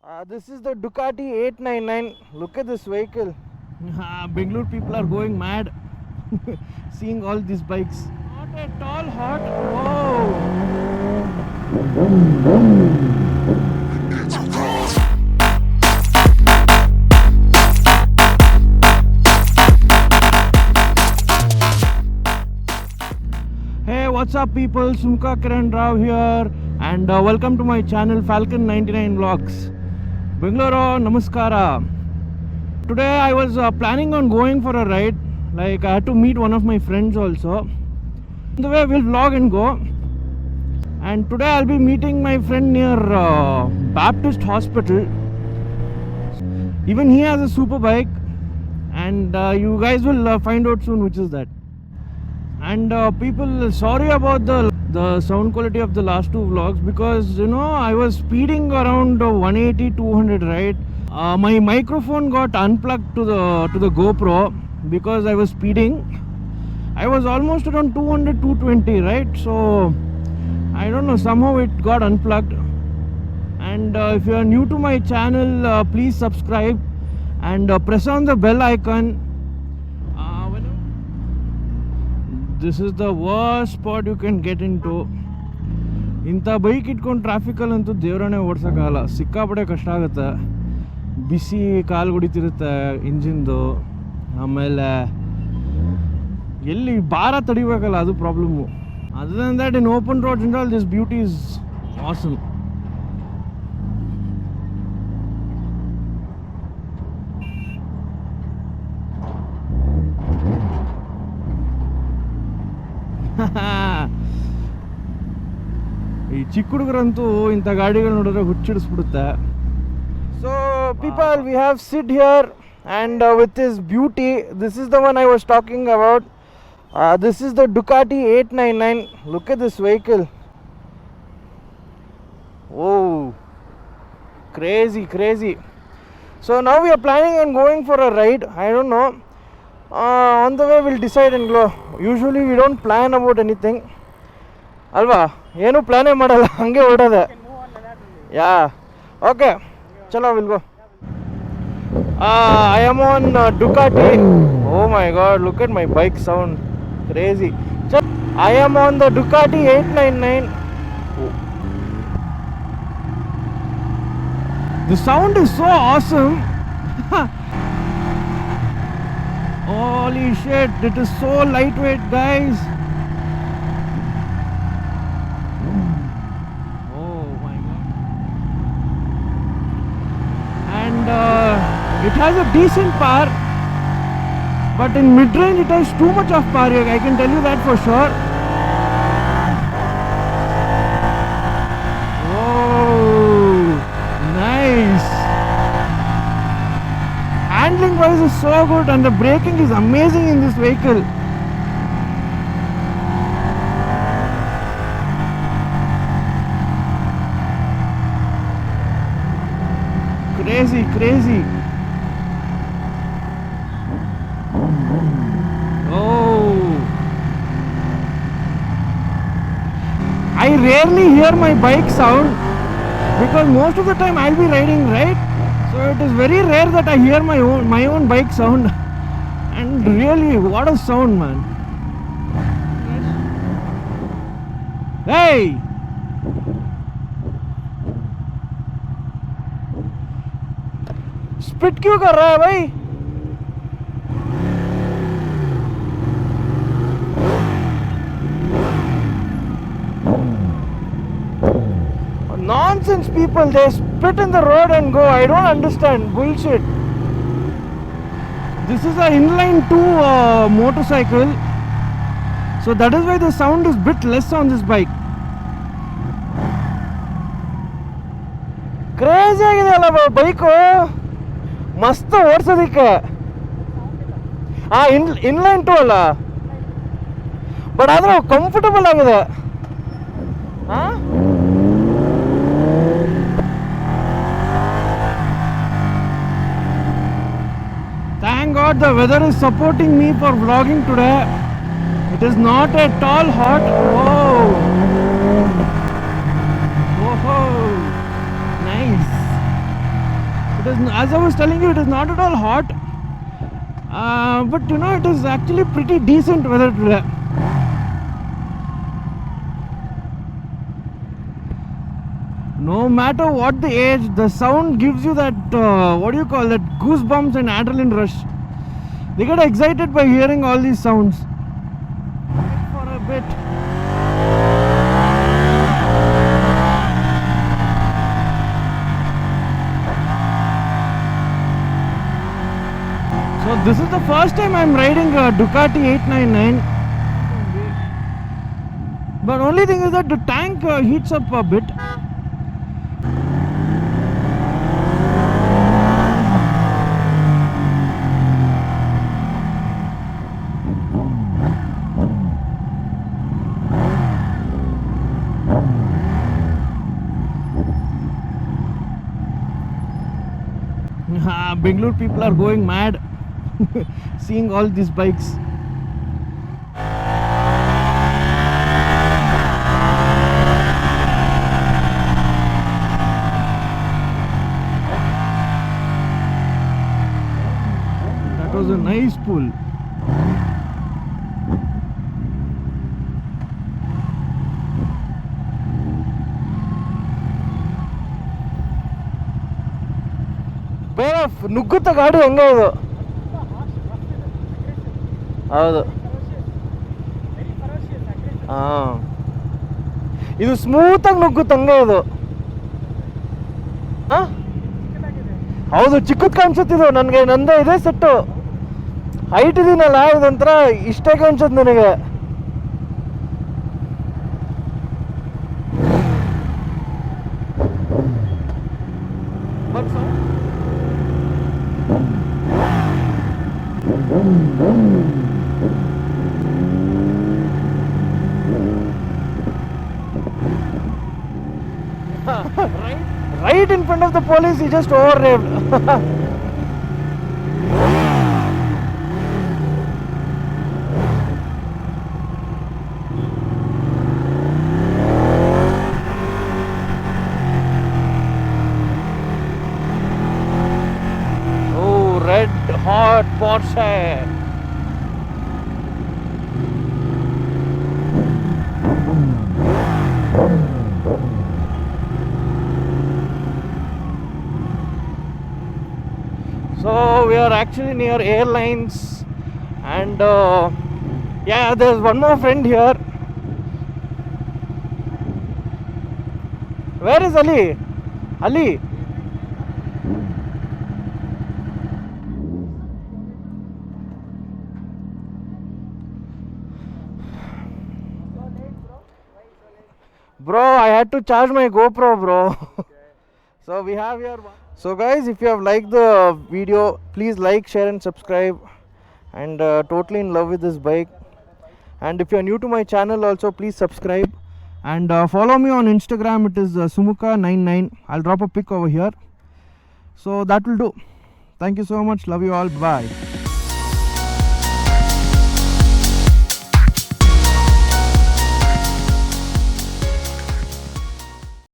This is the Ducati 899. Look at this vehicle. Bengaluru people are going mad seeing all these bikes. Not at all hot. Hey, what's up people? Sumka Kiran Rao here and welcome to my channel Falcon 99 Vlogs. Bengaluru, namaskara. Today I was planning on going for a ride. Like I had to meet one of my friends also. On the way we'll vlog and go. And today I'll be meeting my friend near Baptist Hospital. Even he has a Superbike. And you guys will find out soon which is that. And people, sorry about the sound quality of the last two vlogs, because you know I was speeding around 180 200, right? My microphone got unplugged to the GoPro because I was speeding. I was almost around 200 220, right? So I don't know, somehow it got unplugged. And if you are new to my channel, please subscribe and press on the bell icon. This is the worst spot you can get into. ಇಂಥ bike ಇಟ್ಕೊಂಡು ಟ್ರಾಫಿಕಲ್ಲಂತೂ ದೇವರನ್ನೇ ಓಡಿಸೋಕ್ಕಾಗಲ್ಲ, ಸಿಕ್ಕಾಪಟ್ಟೆ ಕಷ್ಟ ಆಗುತ್ತೆ. ಬಿಸಿ ಕಾಲು ಹೊಡಿತಿರುತ್ತೆ ಇಂಜಿನ್ದು, ಆಮೇಲೆ ಎಲ್ಲಿ ಭಾರ ತಡಿಬೇಕಲ್ಲ, ಅದು problem. Other than that in open roads and all this beauty is awesome. ಈ ಚಿಕ್ಕ ಹುಡುಗರಂತೂ ಇಂಥ ಗಾಡಿಗಳು ನೋಡಿದ್ರೆ ಹುಚ್ಚಿಡಿಸ್ಬಿಡುತ್ತೆ. So people, we have Sid here and with his beauty. This is the one I was talking about. This is the Ducati 899. Look at this vehicle. Oh, crazy. So now we are planning on going for a ride. I don't know. On the way we'll decide and go. Usually we don't plan about anything. Alva, ಏನು ಪ್ಲಾನೇ ಮಾಡಲ್ಲ, ಹಂಗೆ ಹೊರಡೋದೆ. ಯಾ, okay, ಚಲೋ, will go. I am on Ducati. Oh my god, look at my bike sound. Crazy. I am on the Ducati 899. The sound is so awesome. Holy shit, it is so lightweight, guys. Oh my god. And it has a decent power, but in mid-range it has too much of power, I can tell you that for sure. Oh, nice. Handling wise is so good and the braking is amazing in this vehicle. Crazy. Oh, I rarely hear my bike sound because most of the time I'll be riding, right? So it is very rare that I hear my own bike sound. And really, what a sound, man. Hey, spit क्यों कर रहा है भाई? Nonsense people, they spit in the road and go. I don't understand. Bullshit. This is an inline 2 motorcycle, so that is why the sound is bit less on this bike. Crazy ಆಗಿದೆ ಅಲ್ಲ bike, ಮಸ್ತ್ ಓಡಿಸೋದಕ್ಕೆ. Inline 2 ಅಲ್ಲ, but ಆದ್ರೆ comfortable ಆಗಿದೆ. Thank God the weather is supporting me for vlogging today. It is not at all hot. Oh, nice. It is, as I was telling you, it is not at all hot. But you know, it is actually pretty decent weather today. No matter what the age, the sound gives you that, what do you call that, goosebumps and adrenaline rush. They get excited by hearing all these sounds. For a bit. So this is the first time I'm riding a Ducati 899. But only thing is that the tank heats up a bit. Bangalore people are going mad seeing all these bikes. That was a nice pull. ಬೇರೆ ನುಗ್ಗುತ್ತ ಗಾಡಿ ಹಂಗೆ ಇದು. ಹೌದು, ಹಾಂ, ಇದು ಸ್ಮೂತಾಗಿ ನುಗ್ಗುತ್ತೆ ಹಂಗೆ ಇದು. ಹಾಂ, ಹೌದು, ಚಿಕ್ಕದ್ ಕಾಣಿಸುತ್ತಿದ್ದು ನನಗೆ. ನಂದೇ ಇದೆ ಸೆಟ್ಟು, ಹೈಟ್ ಇದೀನಲ್ಲ, ಇದೊಂಥರ ಇಷ್ಟೇ ಕಾಣಿಸುತ್ತೆ ನನಗೆ. Right in front of the police, he just over-raved. Oh, red hot Porsche. So we are actually near airlines, and yeah, there's one more friend here. Where is Ali? Ali? Bro, I had to charge my GoPro, bro. So we have here. So guys, if you have liked the video, please like, share and subscribe. And totally in love with this bike. And if you are new to my channel also, please subscribe. And follow me on Instagram. It is Sumuka99. I'll drop a pic over here. So that will do. Thank you so much. Love you all. Bye.